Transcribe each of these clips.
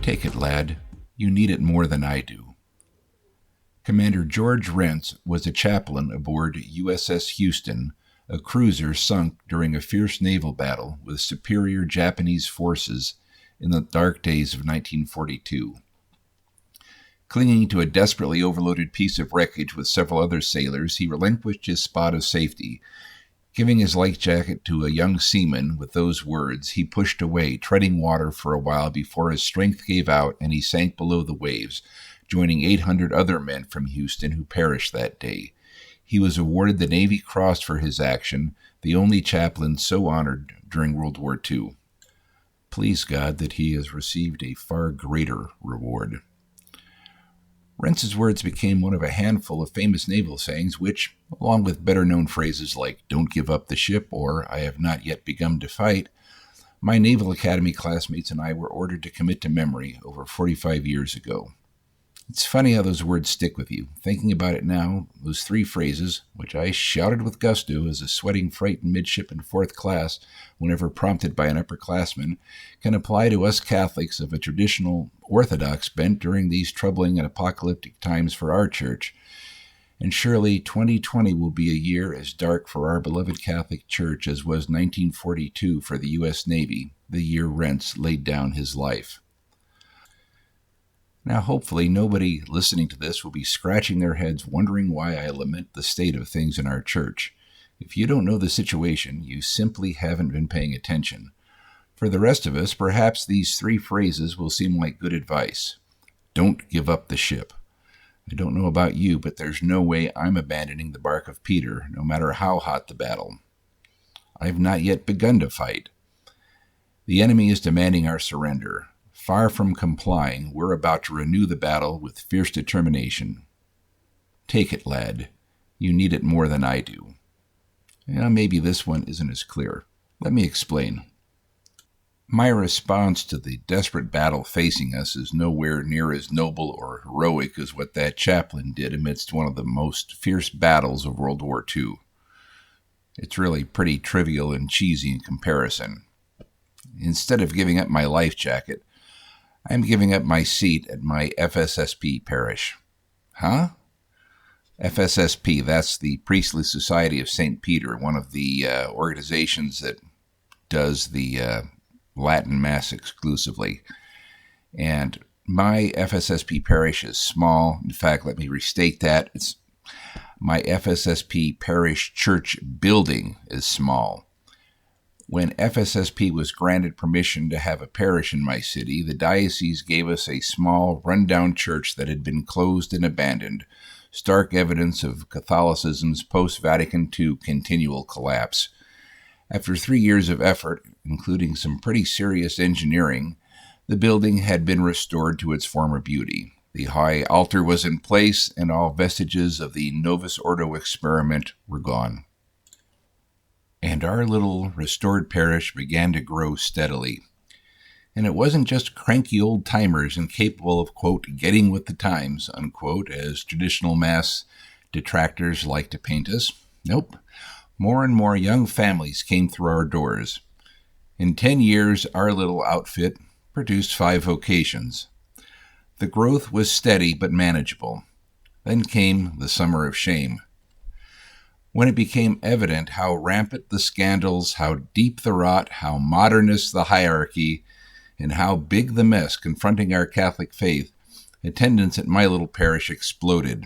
Take it, lad. You need it more than I do. Commander George Rents was a chaplain aboard USS Houston, a cruiser sunk during a fierce naval battle with superior Japanese forces in the dark days of 1942. Clinging to a desperately overloaded piece of wreckage with several other sailors, he relinquished his spot of safety. Giving his life jacket to a young seaman with those words, he pushed away, treading water for a while before his strength gave out and he sank below the waves, joining 800 other men from Houston who perished that day. He was awarded the Navy Cross for his action, the only chaplain so honored during World War II. Please God that he has received a far greater reward. Rentz's words became one of a handful of famous naval sayings which, along with better-known phrases like, "Don't give up the ship," or "I have not yet begun to fight," my Naval Academy classmates and I were ordered to commit to memory over 45 years ago. It's funny how those words stick with you. Thinking about it now, those three phrases, which I shouted with gusto as a sweating frightened midshipman in fourth class whenever prompted by an upperclassman, can apply to us Catholics of a traditional Orthodox bent during these troubling and apocalyptic times for our church. And surely 2020 will be a year as dark for our beloved Catholic Church as was 1942 for the U.S. Navy, the year Rents laid down his life. Now, hopefully, nobody listening to this will be scratching their heads wondering why I lament the state of things in our church. If you don't know the situation, you simply haven't been paying attention. For the rest of us, perhaps these three phrases will seem like good advice. Don't give up the ship. I don't know about you, but there's no way I'm abandoning the bark of Peter, no matter how hot the battle. I've not yet begun to fight. The enemy is demanding our surrender. Far from complying, we're about to renew the battle with fierce determination. Take it, lad. You need it more than I do. Maybe this one isn't as clear. Let me explain. My response to the desperate battle facing us is nowhere near as noble or heroic as what that chaplain did amidst one of the most fierce battles of World War II. It's really pretty trivial and cheesy in comparison. Instead of giving up my life jacket, I'm giving up my seat at my FSSP parish. Huh? FSSP, that's the Priestly Society of St. Peter, one of the organizations that does the Latin Mass exclusively. And my FSSP parish is small. In fact, let me restate that. My FSSP parish church building is small. When FSSP was granted permission to have a parish in my city, the diocese gave us a small, run-down church that had been closed and abandoned, stark evidence of Catholicism's post-Vatican II continual collapse. After 3 years of effort, including some pretty serious engineering, the building had been restored to its former beauty. The high altar was in place, and all vestiges of the Novus Ordo experiment were gone. And our little restored parish began to grow steadily. And it wasn't just cranky old-timers incapable of, quote, getting with the times, unquote, as traditional Mass detractors like to paint us. Nope. More and more young families came through our doors. In 10 years, our little outfit produced 5 vocations. The growth was steady but manageable. Then came the summer of shame. When it became evident how rampant the scandals, how deep the rot, how modernist the hierarchy, and how big the mess confronting our Catholic faith, attendance at my little parish exploded.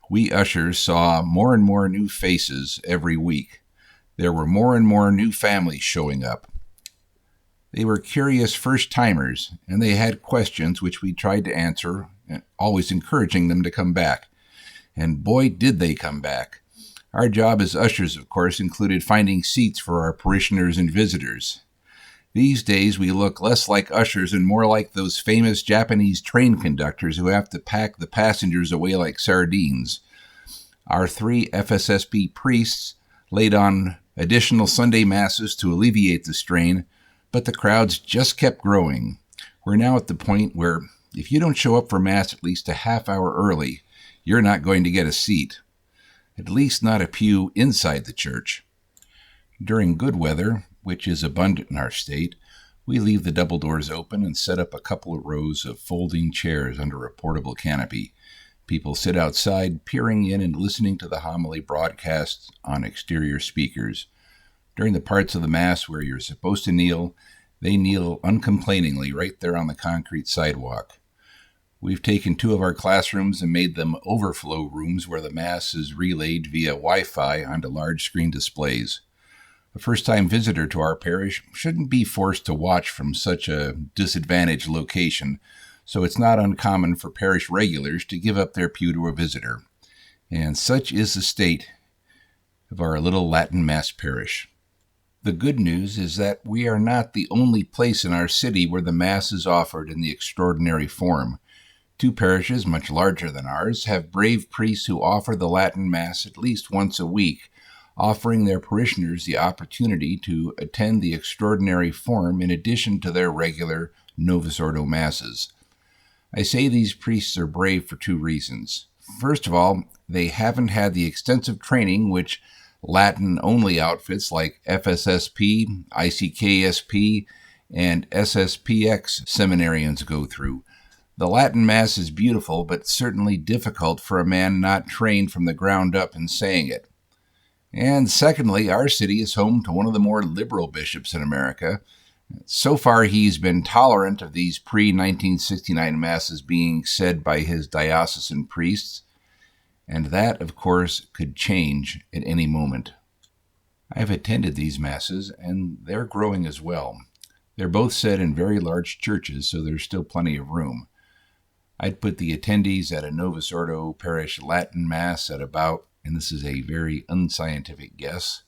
We ushers saw more and more new faces every week. There were more and more new families showing up. They were curious first-timers, and they had questions which we tried to answer, always encouraging them to come back. And boy, did they come back. Our job as ushers, of course, included finding seats for our parishioners and visitors. These days, we look less like ushers and more like those famous Japanese train conductors who have to pack the passengers away like sardines. Our 3 FSSP priests laid on additional Sunday masses to alleviate the strain, but the crowds just kept growing. We're now at the point where if you don't show up for Mass at least a half hour early, you're not going to get a seat. At least not a pew inside the church. During good weather, which is abundant in our state, We leave the double doors open and set up a couple of rows of folding chairs under a portable canopy. People sit outside, peering in and listening to the homily broadcast on exterior speakers. During the parts of the Mass where you're supposed to kneel, they kneel uncomplainingly right there on the concrete sidewalk. We've taken 2 of our classrooms and made them overflow rooms where the Mass is relayed via Wi-Fi onto large screen displays. A first-time visitor to our parish shouldn't be forced to watch from such a disadvantaged location, so it's not uncommon for parish regulars to give up their pew to a visitor. And such is the state of our little Latin Mass parish. The good news is that we are not the only place in our city where the Mass is offered in the extraordinary form. 2 parishes, much larger than ours, have brave priests who offer the Latin Mass at least once a week, offering their parishioners the opportunity to attend the extraordinary form in addition to their regular Novus Ordo Masses. I say these priests are brave for 2 reasons. First of all, they haven't had the extensive training which Latin-only outfits like FSSP, ICKSP, and SSPX seminarians go through. The Latin Mass is beautiful, but certainly difficult for a man not trained from the ground up in saying it. And secondly, our city is home to one of the more liberal bishops in America. So far, he's been tolerant of these pre-1969 Masses being said by his diocesan priests, and that, of course, could change at any moment. I've attended these Masses, and they're growing as well. They're both said in very large churches, so there's still plenty of room. I'd put the attendees at a Novus Ordo parish Latin Mass at about, and this is a very unscientific guess,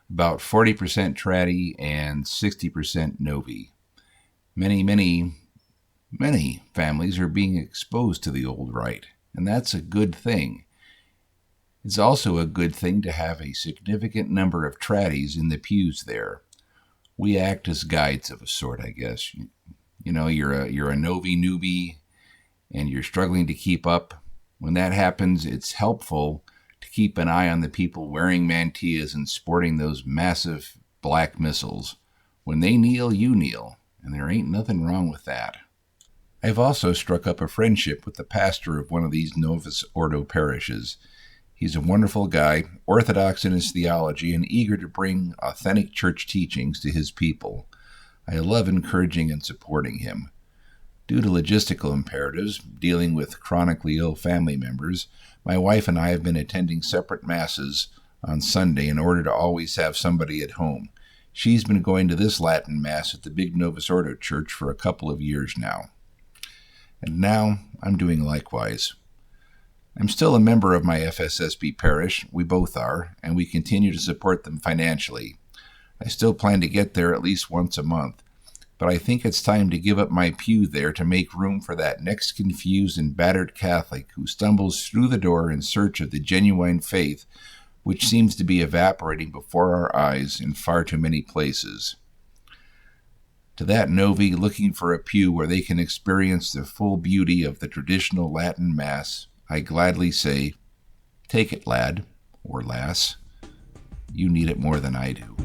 about 40% Tradi and 60% Novi. Many families are being exposed to the old rite, and that's a good thing. It's also a good thing to have a significant number of Tradies in the pews there. We act as guides of a sort, I guess. You know, you're a Novi newbie, and you're struggling to keep up. When that happens, it's helpful to keep an eye on the people wearing mantillas and sporting those massive black missals. When they kneel, you kneel, and there ain't nothing wrong with that. I've also struck up a friendship with the pastor of one of these Novus Ordo parishes. He's a wonderful guy, orthodox in his theology, and eager to bring authentic church teachings to his people. I love encouraging and supporting him. Due to logistical imperatives, dealing with chronically ill family members, my wife and I have been attending separate Masses on Sunday in order to always have somebody at home. She's been going to this Latin Mass at the big Novus Ordo church for a couple of years now. And now I'm doing likewise. I'm still a member of my FSSP parish, we both are, and we continue to support them financially. I still plan to get there at least once a month, but I think it's time to give up my pew there to make room for that next confused and battered Catholic who stumbles through the door in search of the genuine faith, which seems to be evaporating before our eyes in far too many places. To that Novi looking for a pew where they can experience the full beauty of the traditional Latin Mass, I gladly say, take it, lad, or lass. You need it more than I do.